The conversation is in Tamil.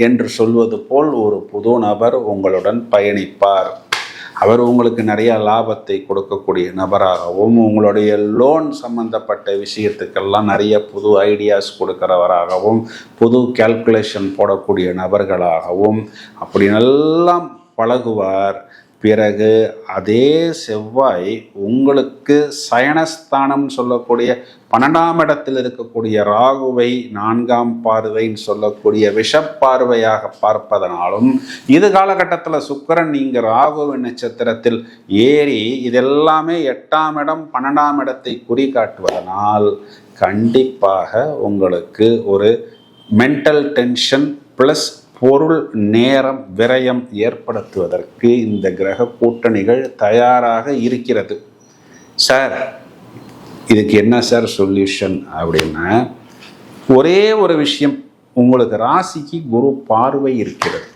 என்று சொல்வது போல் ஒரு புது நபர் உங்களுடன் பயணிப்பார். அவர் உங்களுக்கு நிறைய லாபத்தை கொடுக்கக்கூடிய நபராகவும், உங்களுடைய லோன் சம்பந்தப்பட்ட விஷயத்துக்கெல்லாம் நிறைய புது ஐடியாஸ் கொடுக்கிறவராகவும், புது கால்குலேஷன் போடக்கூடிய நபர்களாகவும் அப்படி நல்லா பழகுவார். பிறகு அதே செவ்வாய் உங்களுக்கு சயனஸ்தானம் சொல்லக்கூடிய 12ஆம் இடத்தில் இருக்கக்கூடிய ராகுவை 4ஆம் பார்வைன்னு சொல்லக்கூடிய விஷப்பார்வையாக பார்ப்பதனாலும், இது காலகட்டத்தில் சுக்கிரன் இங்கு ராகுவின் நட்சத்திரத்தில் ஏறி இதெல்லாமே 8ஆம் இடம் 12ஆம் இடத்தை குறி காட்டுவதனால் கண்டிப்பாக உங்களுக்கு ஒரு மென்டல் டென்ஷன் ப்ளஸ் பொருள் நேரம் விரயம் ஏற்படுத்துவதற்கு இந்த கிரக கூட்டணிகள் தயாராக இருக்கிறது. சார், இதுக்கு என்ன சார் சொல்யூஷன் அப்படின்னா, ஒரே ஒரு விஷயம், உங்களுக்கு ராசிக்கு குரு பார்வை இருக்கிறது.